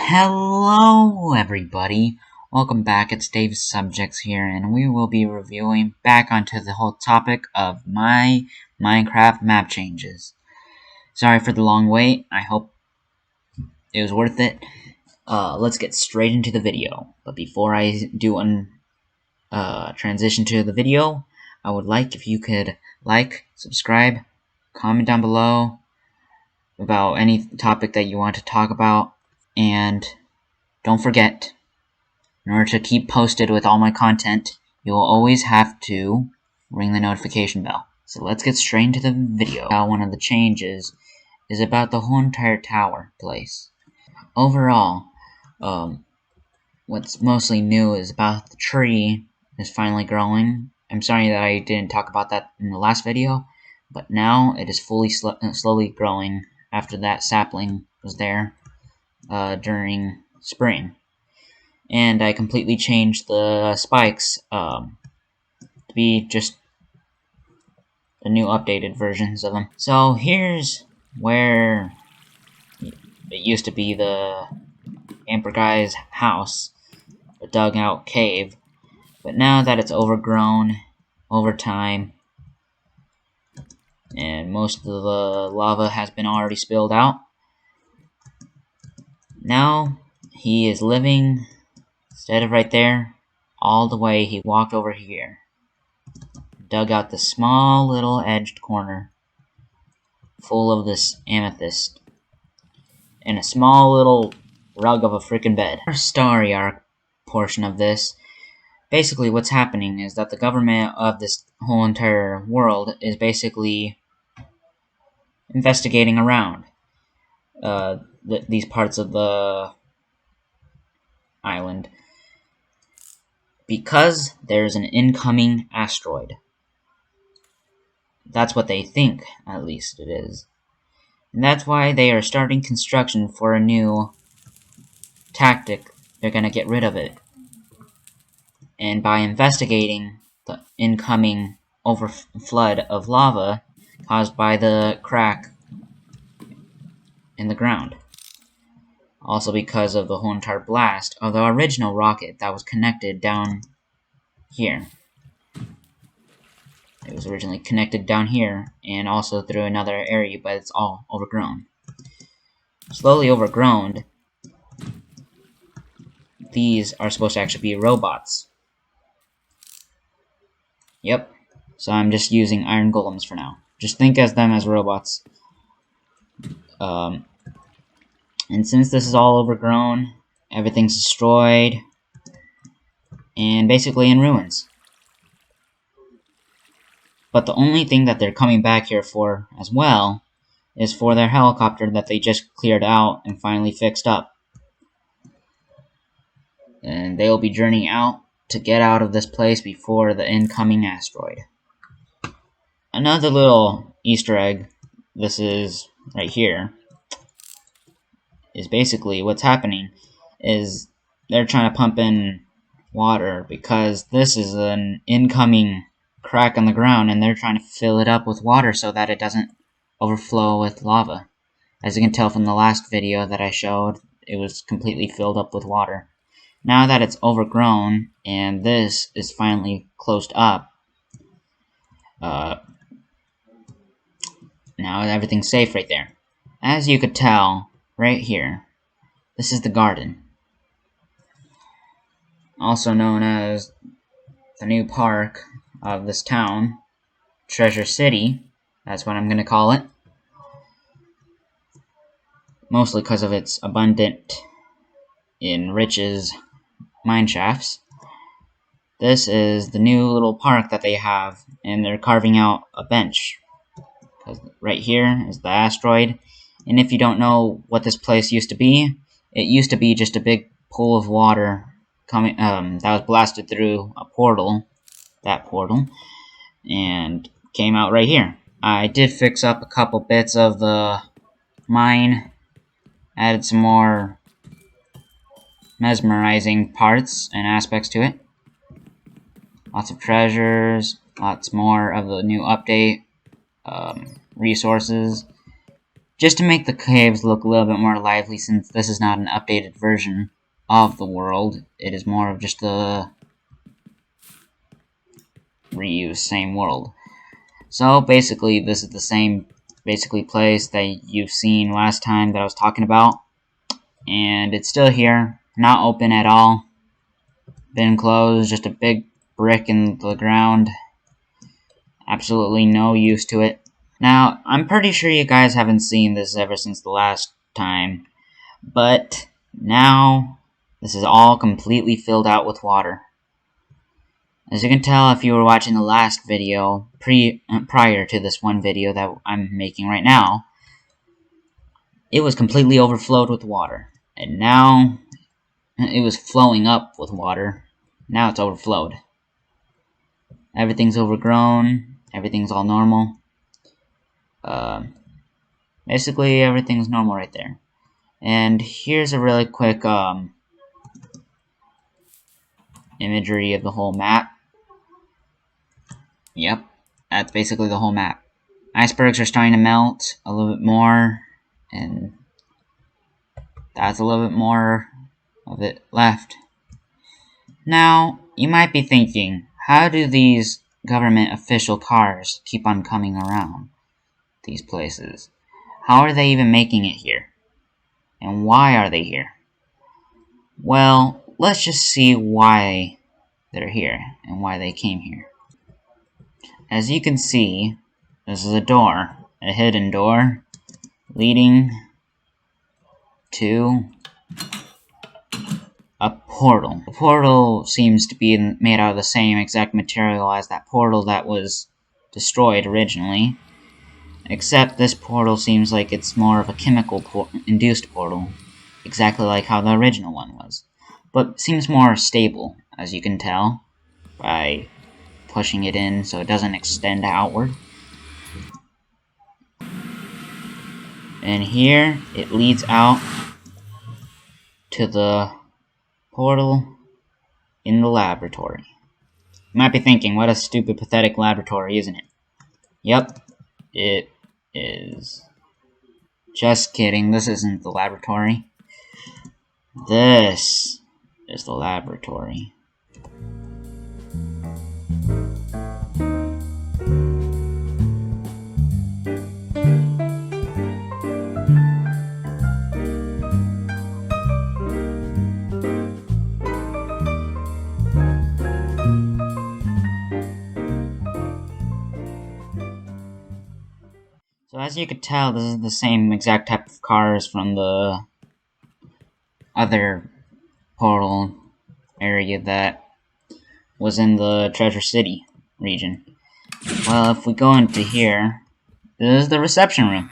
Hello everybody, welcome back. It's Dave Subjects here, and we will be reviewing back onto the whole topic of my Minecraft map changes. Sorry for the long wait, I hope it was worth it. Let's get straight into the video. But before I do transition to the video, I would like if you could like, subscribe, comment down below about any topic that you want to talk about, and don't forget, in order to keep posted with all my content, you will always have to ring the notification bell. So let's get straight into the video. One of the changes is about the whole entire tower place. Overall, what's mostly new is about the tree is finally growing. I'm sorry that I didn't talk about that in the last video, but now it is fully slowly growing after that sapling was there during spring. And I completely changed the spikes to be just the new updated versions of them. So here's where it used to be the Amber Guy's house, a dugout cave, but now that it's overgrown over time and most of the lava has been already spilled out, now he is living, instead of right there, all the way he walked over here, dug out the small little edged corner full of this amethyst and a small little rug of a freaking bed. Our story arc portion of this, basically what's happening is that the government of this whole entire world is basically investigating around these parts of the island because there's an incoming asteroid. That's what they think, at least it is. And that's why they are starting construction for a new tactic. They're gonna get rid of it. And by investigating the incoming overflood of lava caused by the crack in the ground. Also because of the whole entire blast of the original rocket that was connected down here. It was originally connected down here, and also through another area, but it's all overgrown. Slowly overgrown, these are supposed to actually be robots. Yep, so I'm just using iron golems for now. Just think of them as robots. And since this is all overgrown, everything's destroyed, and basically in ruins. But the only thing that they're coming back here for as well is for their helicopter that they just cleared out and finally fixed up. And they'll be journeying out to get out of this place before the incoming asteroid. Another little Easter egg, this is right here, is basically what's happening is they're trying to pump in water because this is an incoming crack on the ground, and they're trying to fill it up with water so that it doesn't overflow with lava. As you can tell from the last video that I showed, it was completely filled up with water. Now that it's overgrown and this is finally closed up, now everything's safe right there. As you could tell, right here, this is the garden. Also known as the new park of this town, Treasure City, that's what I'm going to call it. Mostly because of its abundant in riches mine shafts. This is the new little park that they have, and they're carving out a bench. Because right here is the asteroid, and if you don't know what this place used to be, it used to be just a big pool of water coming that was blasted through a portal, and came out right here. I did fix up a couple bits of the mine, added some more mesmerizing parts and aspects to it. Lots of treasures, lots more of the new update, resources, Just to make the caves look a little bit more lively, since this is not an updated version of the world, it is more of just a reuse, same world. So basically, this is the same place that you've seen last time that I was talking about, and it's still here, not open at all, been closed, just a big brick in the ground, absolutely no use to it. Now, I'm pretty sure you guys haven't seen this ever since the last time, but now this is all completely filled out with water. As you can tell if you were watching the last video, prior to this one video that I'm making right now, it was completely overflowed with water. And now, it was flowing up with water. Now it's overflowed. Everything's overgrown, everything's all normal. Basically, everything's normal right there. And here's a really quick imagery of the whole map. Yep, that's basically the whole map. Icebergs are starting to melt a little bit more, and that's a little bit more of it left. Now, you might be thinking, how do these government official cars keep on coming around these places? How are they even making it here? And why are they here? Well, let's just see why they're here and why they came here. As you can see, this is a door, a hidden door, leading to a portal. The portal seems to be made out of the same exact material as that portal that was destroyed originally, except this portal seems like it's more of a chemical induced portal, exactly like how the original one was, but seems more stable, as you can tell, by pushing it in so it doesn't extend outward. And here, it leads out to the portal in the laboratory. You might be thinking, what a stupid, pathetic laboratory, isn't it? Yep, it is. Just kidding, this isn't the laboratory. This is the laboratory. So as you could tell, this is the same exact type of cars from the other portal area that was in the Treasure City region. Well, if we go into here, this is the reception room.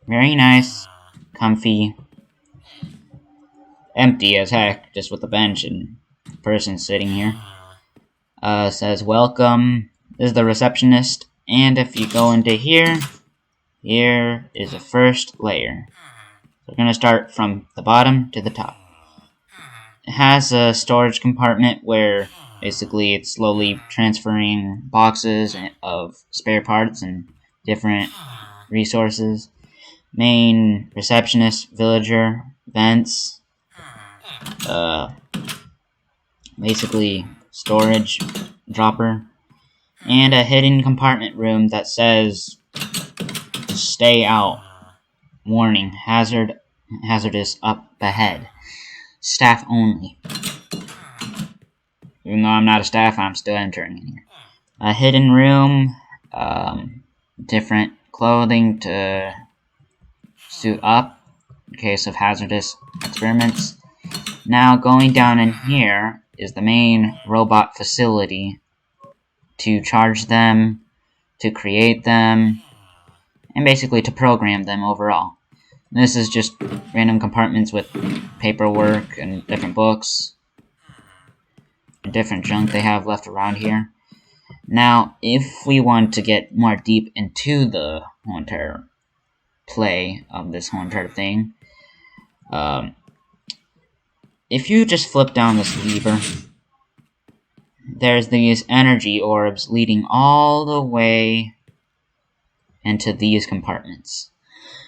Very nice, comfy, empty as heck, just with a bench and a person sitting here. Says welcome. This is the receptionist, and if you go into here, here is the first layer. So we're going to start from the bottom to the top. It has a storage compartment where basically it's slowly transferring boxes of spare parts and different resources. Main receptionist, villager, vents, basically storage dropper, and a hidden compartment room that says stay out. Warning, hazardous up ahead. Staff only. Even though I'm not a staff, I'm still entering in here. A hidden room, different clothing to suit up in case of hazardous experiments. Now going down in here is the main robot facility to charge them, to create them, and basically to program them overall. This is just random compartments with paperwork and different books, and different junk they have left around here. Now, if we want to get more deep into the whole entire play of this whole entire thing, if you just flip down this lever, there's these energy orbs leading all the way into these compartments.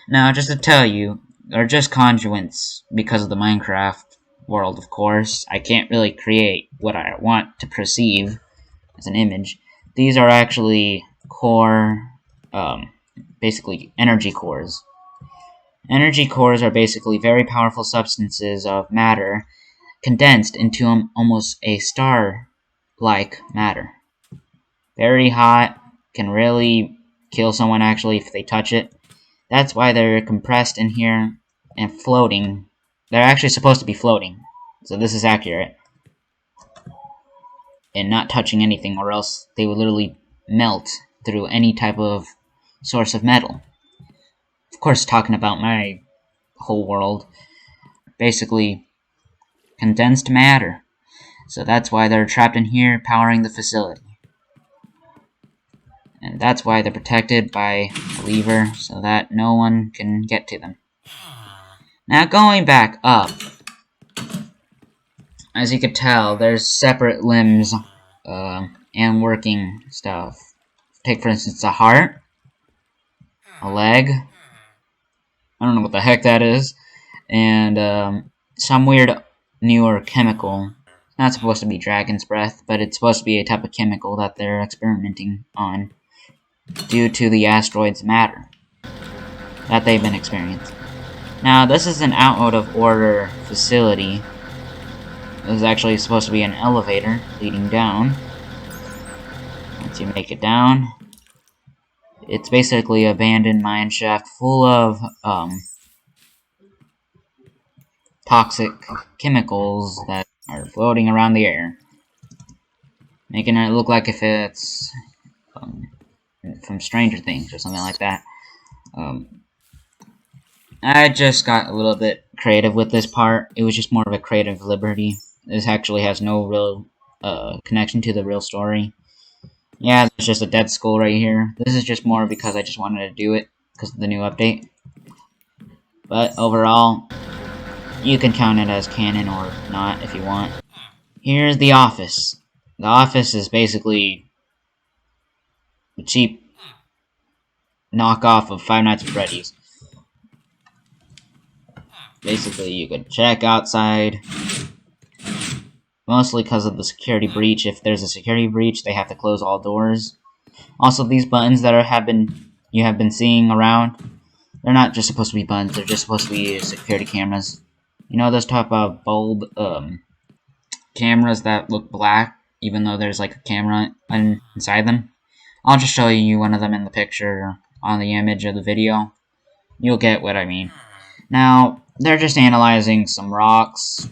Now, just to tell you, they're just conduits because of the Minecraft world, of course. I can't really create what I want to perceive as an image. These are actually core, basically energy cores. Energy cores are basically very powerful substances of matter condensed into almost a star-like matter. Very hot, can really kill someone actually if they touch it. That's why they're compressed in here and floating. They're actually supposed to be floating, so this is accurate. And not touching anything, or else they would literally melt through any type of source of metal. Of course, talking about my whole world, basically condensed matter. So that's why they're trapped in here, powering the facility. And that's why they're protected by a lever, so that no one can get to them. Now, going back up, as you could tell, there's separate limbs and working stuff. Take, for instance, a heart, a leg, I don't know what the heck that is, and some weird newer chemical. It's not supposed to be dragon's breath, but it's supposed to be a type of chemical that they're experimenting on due to the asteroid's matter that they've been experiencing. Now, this is an out-of-order facility. This is actually supposed to be an elevator leading down. Once you make it down, it's basically an abandoned mine shaft full of toxic chemicals that are floating around the air, making it look like if it's from Stranger Things or something like that. I just got a little bit creative with this part. It was just more of a creative liberty. This actually has no real connection to the real story. Yeah, there's just a dead skull right here. This is just more because I just wanted to do it because of the new update. But overall, you can count it as canon or not if you want. Here's the office. The office is basically a cheap knockoff of Five Nights at Freddy's. Basically, you could check outside. Mostly because of the security breach. If there's a security breach, they have to close all doors. Also, these buttons that you have been seeing around, they're not just supposed to be buttons. They're just supposed to be security cameras. You know those type of bulb cameras that look black, even though there's like a camera inside them? I'll just show you one of them in the picture on the image of the video. You'll get what I mean. Now, they're just analyzing some rocks,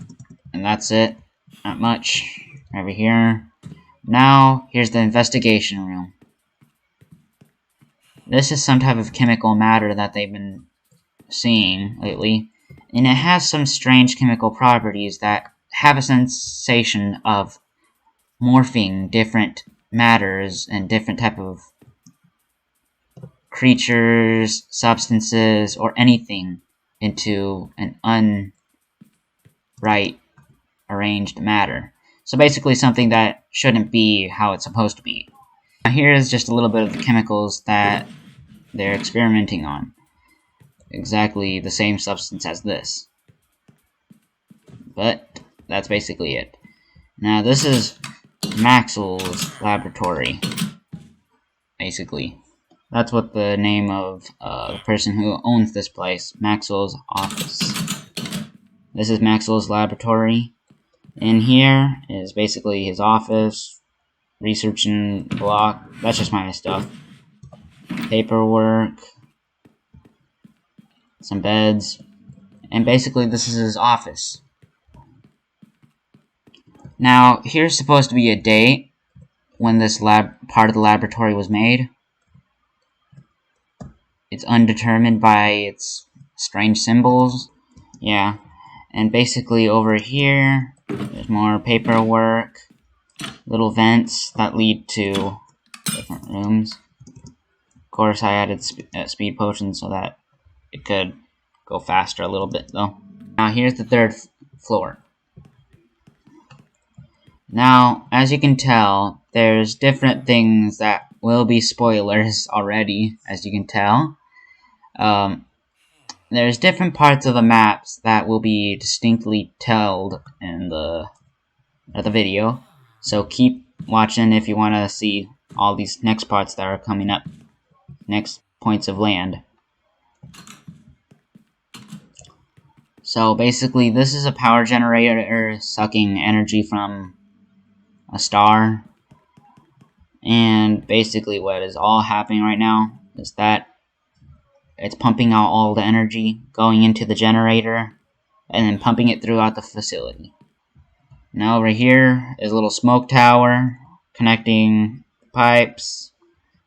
and that's it. Not much. Over here. Now, here's the investigation room. This is some type of chemical matter that they've been seeing lately, and it has some strange chemical properties that have a sensation of morphing different matters and different type of creatures, substances, or anything into an unright arranged matter. So basically something that shouldn't be how it's supposed to be. Now here is just a little bit of the chemicals that they're experimenting on. Exactly the same substance as this. But that's basically it. Now this is Maxwell's laboratory. Basically. That's what the name of the person who owns this place, Maxwell's office. This is Maxwell's laboratory. In here is basically his office, researching block. That's just my stuff. Paperwork, some beds, and basically this is his office. Now, here's supposed to be a date when this part of the laboratory was made. It's undetermined by its strange symbols. Yeah. And basically over here, there's more paperwork, little vents that lead to different rooms. Of course, I added speed potions so that it could go faster a little bit, though. Now, here's the third floor. Now, as you can tell, there's different things that will be spoilers already, as you can tell. there's different parts of the maps that will be distinctly told in the video. So keep watching if you want to see all these next parts that are coming up. Next points of land. So basically, this is a power generator sucking energy from a star. And basically what is all happening right now is that it's pumping out all the energy, going into the generator, and then pumping it throughout the facility. Now over here is a little smoke tower connecting pipes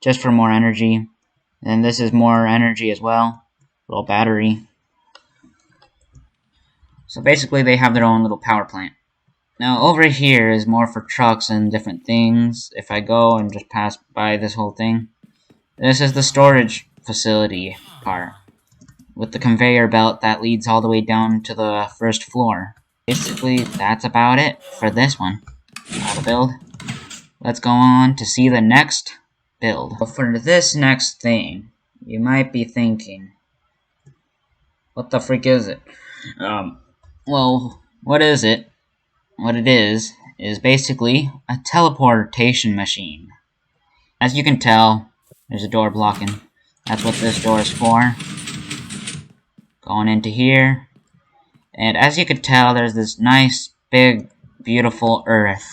just for more energy. And this is more energy as well, little battery. So basically they have their own little power plant. Now over here is more for trucks and different things. If I go and just pass by this whole thing, this is the storage facility part, with the conveyor belt that leads all the way down to the first floor. Basically, that's about it for this one. How to build. Let's go on to see the next build. But for this next thing, you might be thinking, what the freak is it? Well, what is it? What it is basically a teleportation machine. As you can tell, there's a door blocking. That's what this door is for. Going into here. And as you can tell, there's this nice, big, beautiful earth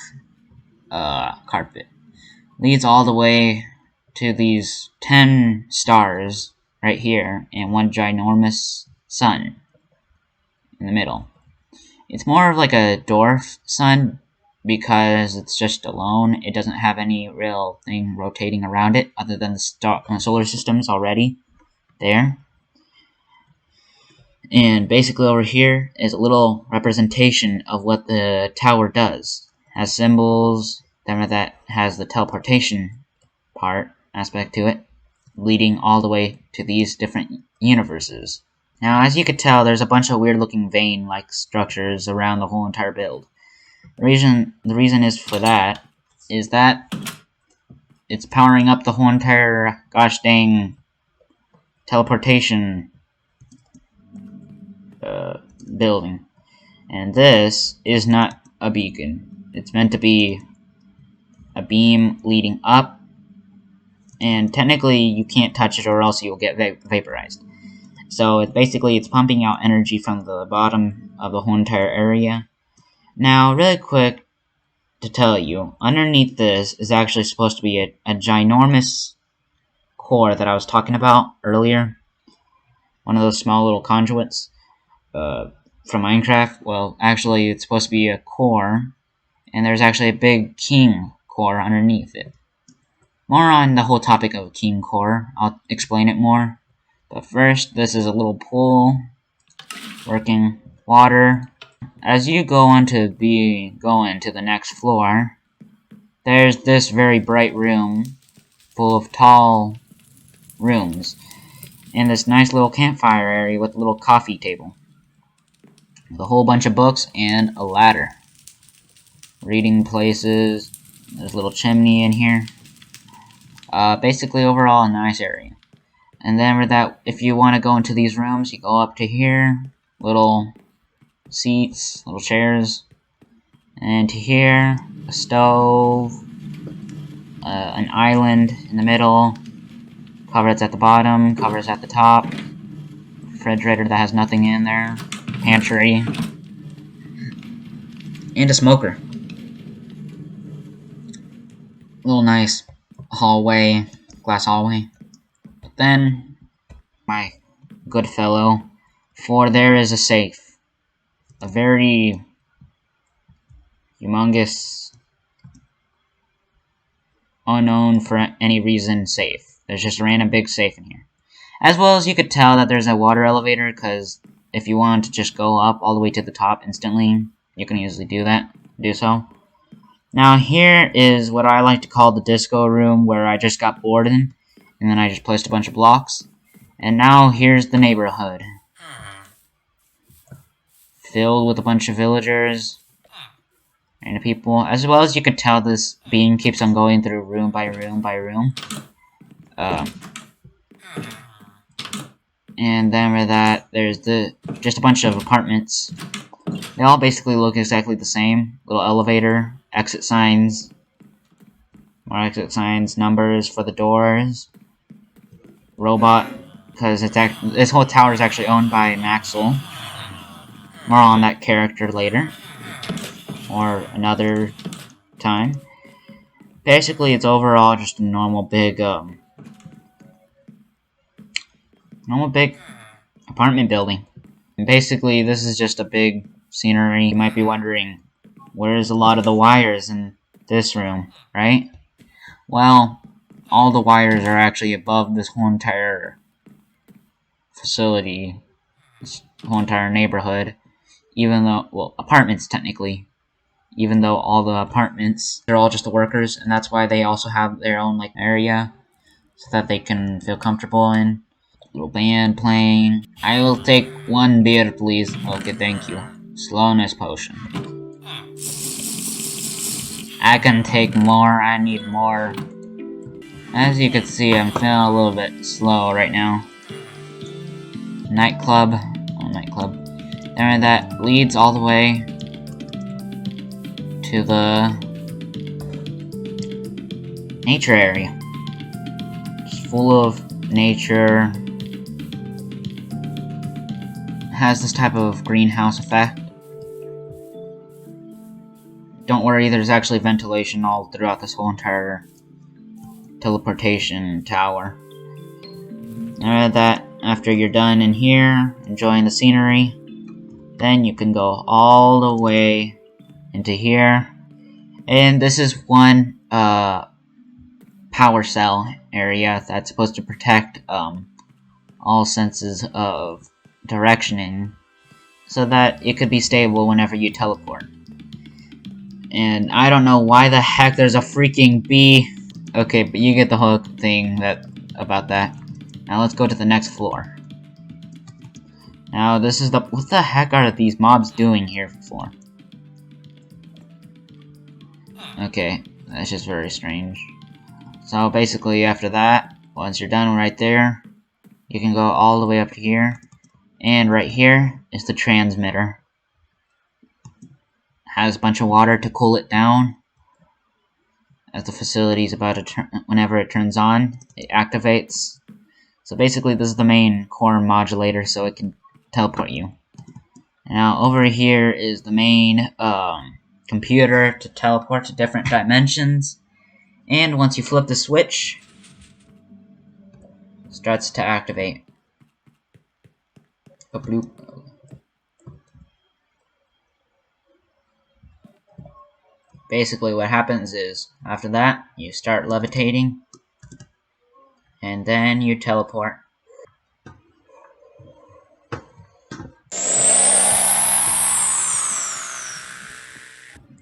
carpet. Leads all the way to these 10 stars right here, and one ginormous sun in the middle. It's more of like a dwarf sun because it's just alone. It doesn't have any real thing rotating around it other than the solar systems already there. And basically over here is a little representation of what the tower does. It has symbols, then that has the teleportation part aspect to it, leading all the way to these different universes. Now, as you could tell, there's a bunch of weird-looking vein-like structures around the whole entire build. The reason is for that is that it's powering up the whole entire gosh dang teleportation building. And this is not a beacon. It's meant to be a beam leading up, and technically you can't touch it or else you'll get vaporized. So it's pumping out energy from the bottom of the whole entire area. Now, really quick to tell you, underneath this is actually supposed to be a ginormous core that I was talking about earlier. One of those small little conduits from Minecraft. Well, actually, it's supposed to be a core, and there's actually a big king core underneath it. More on the whole topic of king core. I'll explain it more. But first, this is a little pool, working water. As you go on to the next floor, there's this very bright room full of tall rooms, and this nice little campfire area with a little coffee table, with a whole bunch of books and a ladder. Reading places. There's a little chimney in here. Basically, overall, a nice area. And then if you want to go into these rooms, you go up to here. Little seats, little chairs. And to here, a stove. An island in the middle. Cupboards at the bottom, cupboards at the top. Refrigerator that has nothing in there. Pantry. And a smoker. Little nice hallway, glass hallway. But then, my good fellow, for there is a safe. A very humongous, unknown for any reason safe. There's just a random big safe in here. As well as you could tell that there's a water elevator, because if you want to just go up all the way to the top instantly, you can easily do so. Now here is what I like to call the disco room, where I just got bored in, and then I just placed a bunch of blocks. And now here's the neighborhood. Filled with a bunch of villagers and people. As well as you can tell, this beam keeps on going through room by room by room. And then with that, there's just a bunch of apartments. They all basically look exactly the same. Little elevator, exit signs, more exit signs, numbers for the doors, robot, because this whole tower is actually owned by Maxwell. More on that character later, or another time. Basically, it's overall just a normal big apartment building. And basically, this is just a big scenery. You might be wondering, where's a lot of the wires in this room, right? Well, all the wires are actually above this whole entire facility, this whole entire neighborhood, even though, well, apartments technically, even though all the apartments, they're all just the workers, and that's why they also have their own, like, area, so that they can feel comfortable in. Little band playing. I will take 1 beer, please. Okay, thank you. Slowness potion. I can take more, I need more. As you can see, I'm feeling a little bit slow right now. Nightclub. Oh, nightclub. Then that leads all the way to the nature area. Just full of nature. Has this type of greenhouse effect. Don't worry, there's actually ventilation all throughout this whole entire teleportation tower. And that, after you're done in here, enjoying the scenery, then you can go all the way into here. And this is one power cell area that's supposed to protect all senses of directioning, so that it could be stable whenever you teleport. And I don't know why the heck there's a freaking bee. Okay, but you get the whole thing about that. Now let's go to the next floor. Now this is what the heck are these mobs doing here for? Okay, that's just very strange. So basically after that, once you're done right there, you can go all the way up to here. And right here is the transmitter. Has a bunch of water to cool it down. As the facility is about to turn, whenever it turns on, it activates. So basically this is the main core modulator, so it can teleport you. Now over here is the main computer to teleport to different dimensions. And once you flip the switch, it starts to activate. A bloop. Basically what happens is, after that, you start levitating, and then you teleport.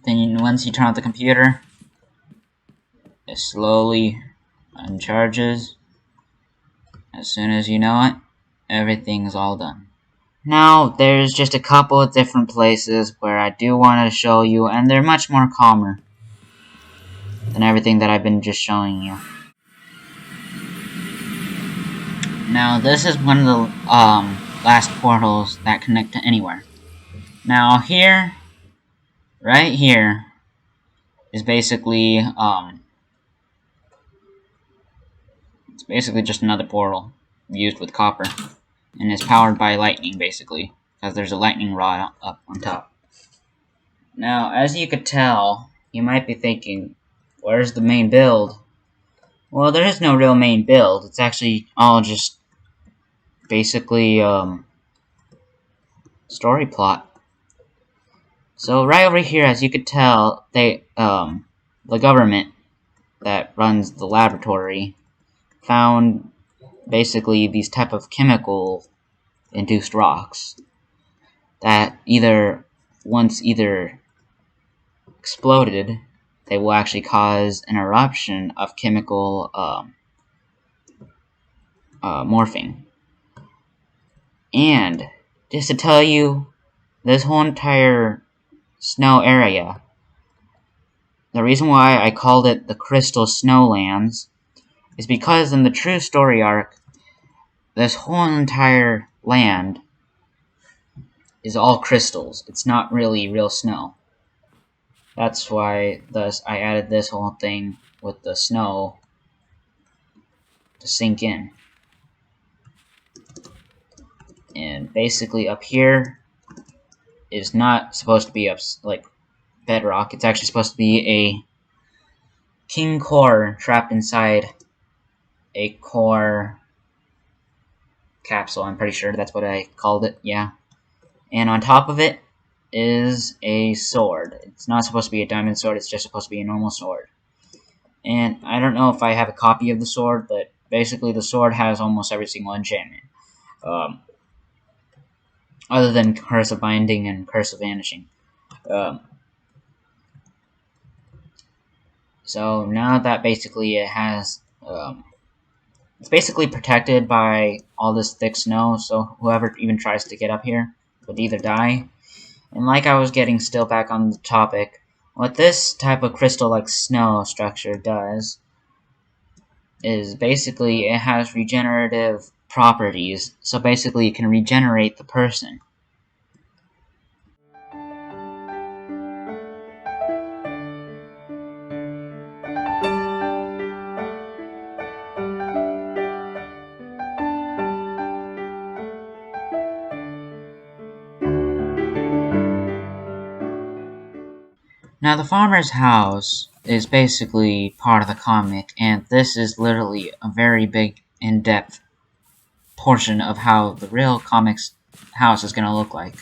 Then once you turn on the computer, it slowly uncharges. As soon as you know it, everything's all done. Now, there's just a couple of different places where I do want to show you, and they're much more calmer than everything that I've been just showing you. Now, this is one of the last portals that connect to anywhere. Now, here, right here, is basically, it's basically just another portal used with copper. And is powered by lightning, basically, because there's a lightning rod up on top. Now, as you could tell, you might be thinking, where's the main build? Well, there is no real main build. It's actually all just basically story plot. So right over here, as you could tell, the government that runs the laboratory found basically these type of chemical induced rocks that once exploded, they will actually cause an eruption of chemical morphing. And just to tell you, this whole entire snow area, the reason why I called it the Crystal Snowlands is because in the true story arc, this whole entire land is all crystals. It's not really real snow. That's why I added this whole thing with the snow to sink in. And basically up here is not supposed to be like bedrock. It's actually supposed to be a king core trapped inside a core capsule. I'm pretty sure that's what I called it, yeah. And on top of it is a sword. It's not supposed to be a diamond sword, it's just supposed to be a normal sword. And I don't know if I have a copy of the sword, but basically the sword has almost every single enchantment. Other than Curse of Binding and Curse of Vanishing. So now that basically it has, it's basically protected by all this thick snow, so whoever even tries to get up here would either die. And like I was getting still back on the topic, what this type of crystal-like snow structure does is basically it has regenerative properties, so basically it can regenerate the person. Now, the farmer's house is basically part of the comic, and this is literally a very big, in-depth portion of how the real comics house is going to look like.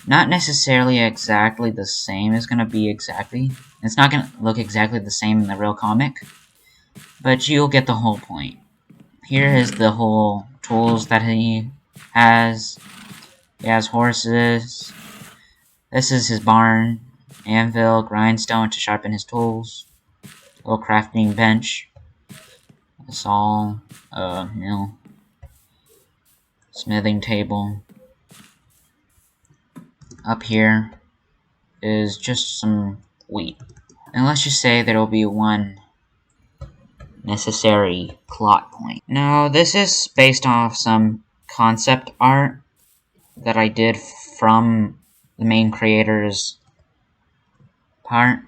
Not necessarily exactly the same is going to be exactly. It's not going to look exactly the same in the real comic, but you'll get the whole point. Here is the whole tools that he has. He has horses. This is his barn. Anvil, grindstone to sharpen his tools, little crafting bench, a saw, mill, smithing table. Up here is just some wheat. And let's just say there will be one necessary plot point. Now, this is based off some concept art that I did from the main creator's part.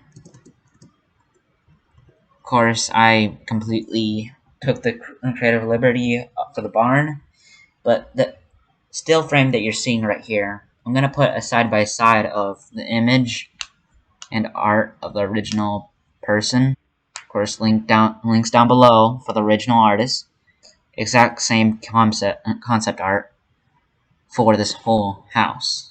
Of course, I completely took the creative liberty for the barn, but the still frame that you're seeing right here, I'm going to put a side-by-side of the image and art of the original person. Of course, links down below for the original artist. Exact same concept art for this whole house.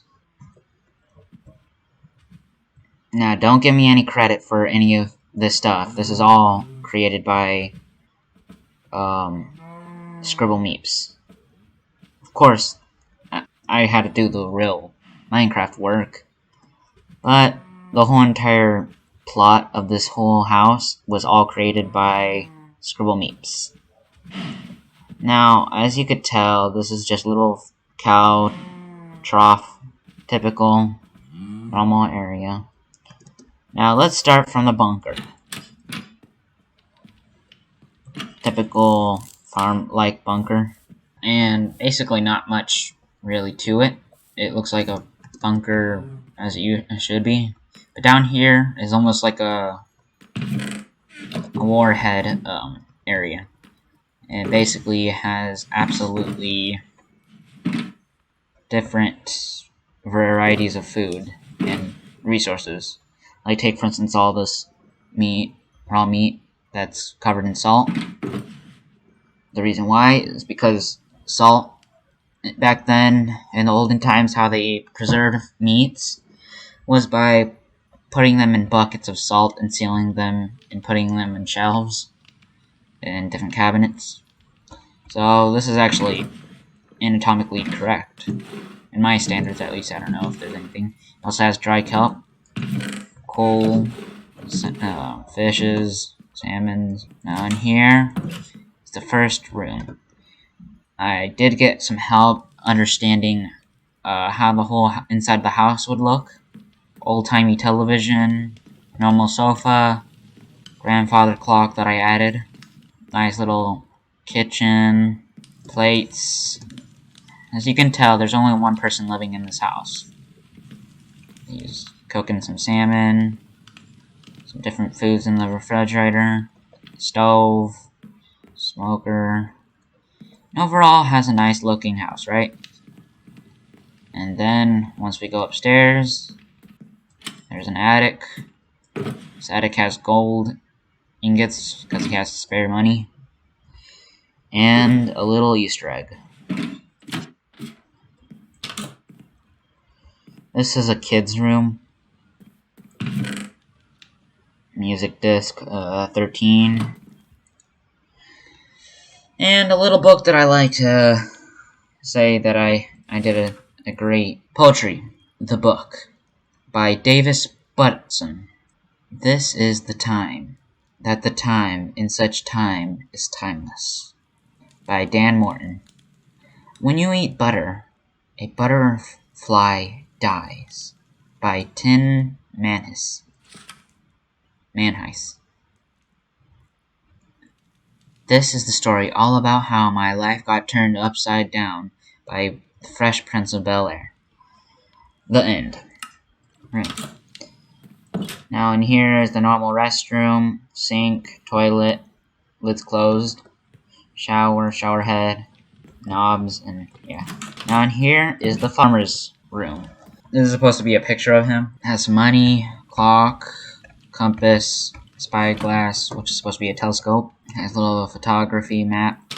Now, don't give me any credit for any of this stuff. This is all created by Scribble Meeps. Of course, I had to do the real Minecraft work, but the whole entire plot of this whole house was all created by Scribble Meeps. Now, as you could tell, this is just a little cow trough, typical normal area. Now let's start from the bunker. Typical farm-like bunker. And basically not much really to it. It looks like a bunker as it should be. But down here is almost like a warhead area. And basically has absolutely different varieties of food and resources. Like take for instance all this meat, raw meat that's covered in salt. The reason why is because salt, back then in the olden times, how they preserved meats was by putting them in buckets of salt and sealing them and putting them in shelves in different cabinets. So this is actually anatomically correct. In my standards at least, I don't know if there's anything. It also has dry kelp, coal, fishes, salmons. Now in here is the first room. I did get some help understanding how the whole inside the house would look. Old-timey television, normal sofa, grandfather clock that I added, nice little kitchen, plates. As you can tell, there's only one person living in this house. He's cooking some salmon, some different foods in the refrigerator, stove, smoker. And overall, has a nice looking house, right? And then, once we go upstairs, there's an attic. This attic has gold ingots, because he has spare money. And a little Easter egg. This is a kid's room. Music disc 13. And a little book that I like to say that I did a great poetry. The book by Davis Butson. This is the time, that the time in such time is timeless. By Dan Morton. When you eat butter, a butterfly dies. By Tim Manheis. This is the story all about how my life got turned upside down by the Fresh Prince of Bel-Air. The end. Right. Now in here is the normal restroom, sink, toilet, lids closed, shower, shower head, knobs, and yeah. Now in here is the farmer's room. This is supposed to be a picture of him. It has money, clock, compass, spyglass, which is supposed to be a telescope. It has a little photography map,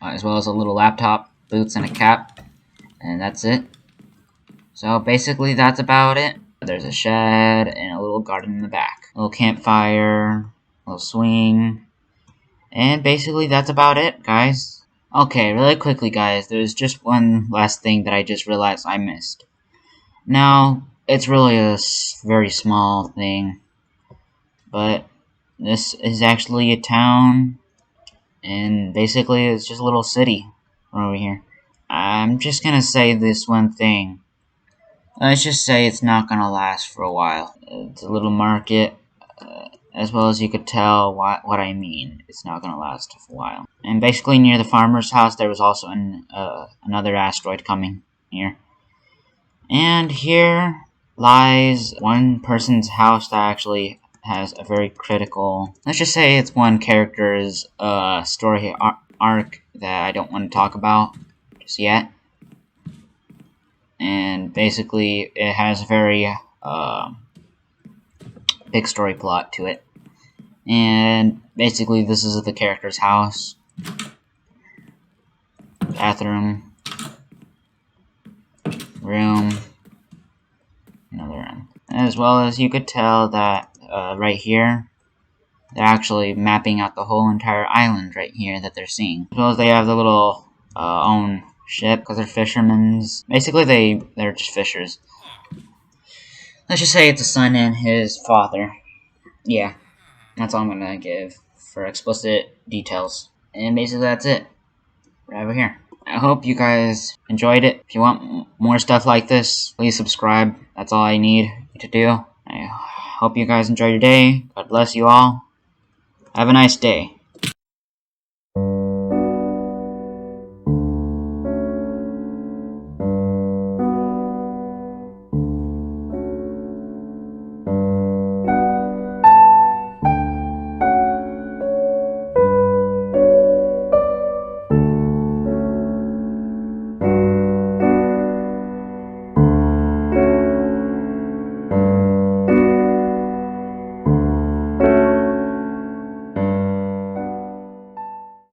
as well as a little laptop, boots, and a cap. And that's it. So basically that's about it. There's a shed and a little garden in the back. A little campfire, a little swing. And basically that's about it, guys. Okay, really quickly, guys, there's just one last thing that I just realized I missed. Now, it's really a very small thing, but this is actually a town, and basically it's just a little city over here. I'm just gonna say this one thing. Let's just say it's not gonna last for a while. It's a little market, as well as you could tell what I mean. It's not gonna last for a while. And basically near the farmer's house there was also another asteroid coming here. And here lies one person's house that actually has a very critical, let's just say it's one character's story arc that I don't want to talk about just yet. And basically it has a very big story plot to it. And basically this is the character's house, bathroom, room, another room. As well as you could tell that right here, they're actually mapping out the whole entire island right here that they're seeing. As well as they have the little own ship, because they're fishermen. Basically they're just fishers. Let's just say it's a son and his father. Yeah, that's all I'm gonna give for explicit details. And basically that's it. Right over here. I hope you guys enjoyed it. If you want more stuff like this, please subscribe. That's all I need to do. I hope you guys enjoy your day. God bless you all. Have a nice day.